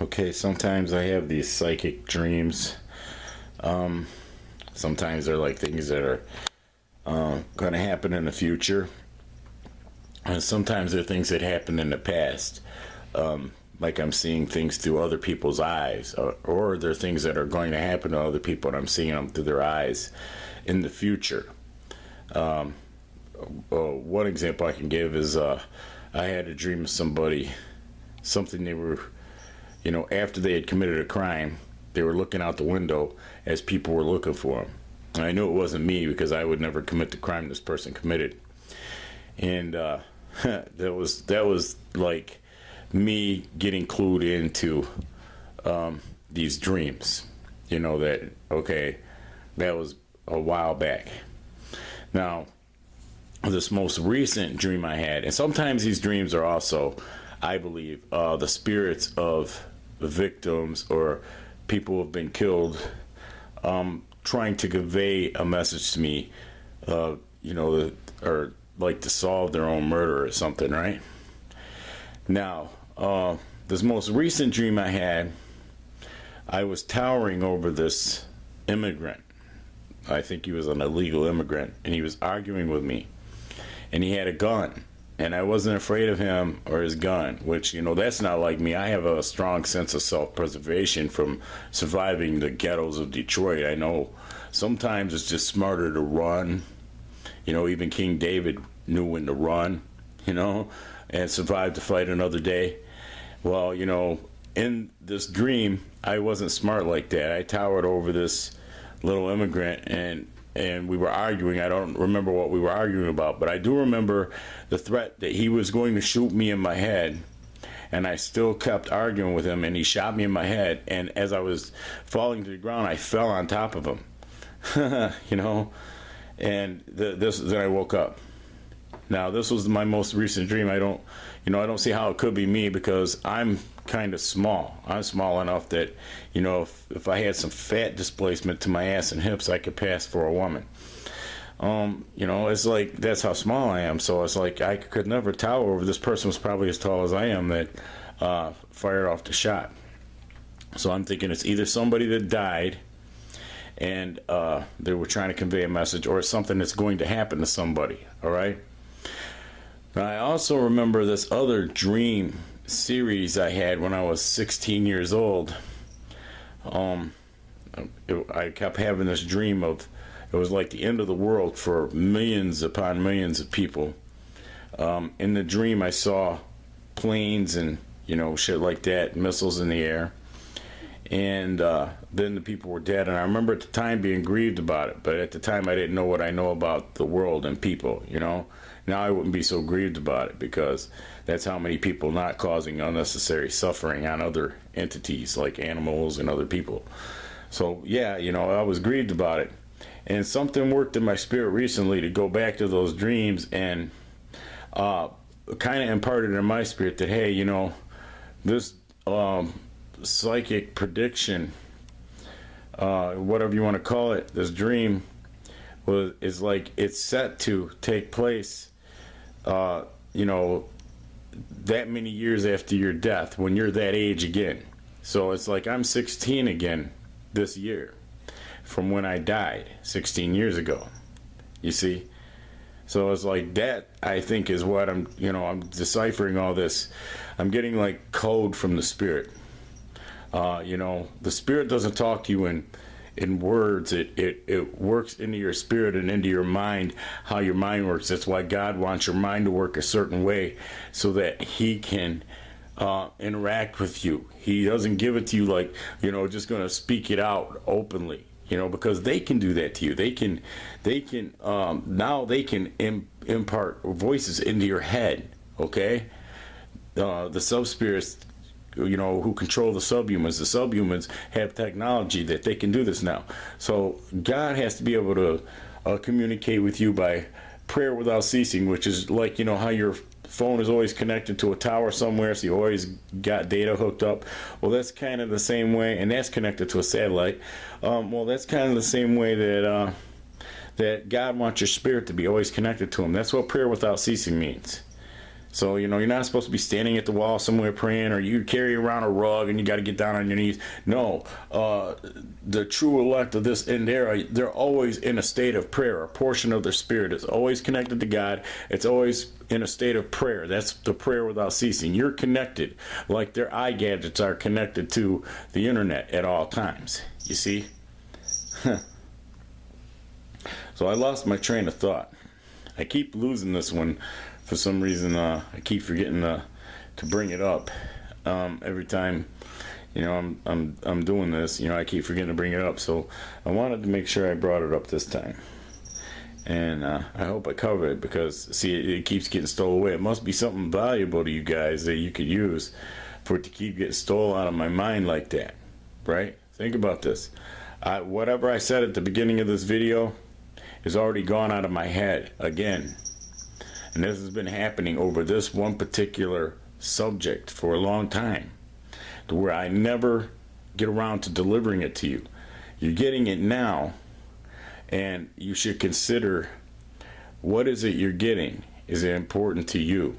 Okay, sometimes I have these psychic dreams. Um, Sometimes they're like things that are going to happen in the future, and sometimes they're things that happened in the past. Like I'm seeing things through other people's eyes, or they're things that are going to happen to other people, and I'm seeing them through their eyes in the future. One example I can give is I had a dream of somebody, something they were, after they had committed a crime, they were looking out the window as people were looking for them. And I knew it wasn't me because I would never commit the crime this person committed. And that was like me getting clued into these dreams. That okay, that was a while back. Now, this most recent dream I had, and sometimes these dreams are also, I believe, the spirits of victims or people who have been killed, trying to convey a message to me, or like to solve their own murder or something, right? Now, this most recent dream I had, I was towering over this immigrant. I think he was an illegal immigrant, and he was arguing with me, and he had a gun, and I wasn't afraid of him or his gun, which, that's not like me. I have a strong sense of self-preservation from surviving the ghettos of Detroit. I know sometimes it's just smarter to run. Even King David knew when to run, and survived to fight another day. Well, in this dream, I wasn't smart like that. I towered over this little immigrant, and we were arguing. I don't remember what we were arguing about, but I do remember the threat that he was going to shoot me in my head, and I still kept arguing with him, and he shot me in my head, and as I was falling to the ground, I fell on top of him. And then I woke up. Now, this was my most recent dream. I don't see how it could be me because I'm kind of small. I'm small enough that, if I had some fat displacement to my ass and hips, I could pass for a woman. It's like that's how small I am. So it's like I could never tower over. This person was probably as tall as I am that fired off the shot. So I'm thinking it's either somebody that died and they were trying to convey a message, or something that's going to happen to somebody. All right. Now, I also remember this other dream series I had when I was 16 years old. I kept having this dream of it was like the end of the world for millions upon millions of people. In the dream, I saw planes and shit like that, missiles in the air, and then the people were dead. And I remember at the time being grieved about it, but at the time I didn't know what I know about the world and people. Now I wouldn't be so grieved about it because that's how many people not causing unnecessary suffering on other entities like animals and other people. So yeah, I was grieved about it, and something worked in my spirit recently to go back to those dreams and kind of imparted in my spirit that hey, this psychic prediction, whatever you want to call it, this dream is like it's set to take place that many years after your death, when you're that age again. So it's like I'm 16 again this year from when I died 16 years ago. You see? So it's like that, I think, is what I'm deciphering all this. I'm getting like code from the spirit. The spirit doesn't talk to you in words. It works into your spirit and into your mind, how your mind works. That's why God wants your mind to work a certain way so that he can interact with you. He doesn't give it to you like, just going to speak it out openly, because they can do that to you. They can now they can impart voices into your head. Okay. The sub-spirits, who control the subhumans. The subhumans have technology that they can do this now. So God has to be able to communicate with you by prayer without ceasing, which is like, how your phone is always connected to a tower somewhere, so you always got data hooked up. Well, that's kind of the same way, and that's connected to a satellite. Well, that's kind of the same way that God wants your spirit to be always connected to him. That's what prayer without ceasing means. So, you know, you're not supposed to be standing at the wall somewhere praying, or you carry around a rug and you got to get down on your knees. No, the true elect of this end era, they're always in a state of prayer. A portion of their spirit is always connected to God. It's always in a state of prayer. That's the prayer without ceasing. You're connected like their eye gadgets are connected to the internet at all times. You see? So I lost my train of thought. I keep losing this one. For some reason, I keep forgetting to bring it up every time. You know, I'm doing this. You know, I keep forgetting to bring it up. So I wanted to make sure I brought it up this time, and I hope I covered it, because see, it keeps getting stolen away. It must be something valuable to you guys that you could use for it to keep getting stolen out of my mind like that, right? Think about this. Whatever I said at the beginning of this video is already gone out of my head again. And this has been happening over this one particular subject for a long time, to where I never get around to delivering it to you. You're getting it now, and you should consider, what is it you're getting? Is it important to you?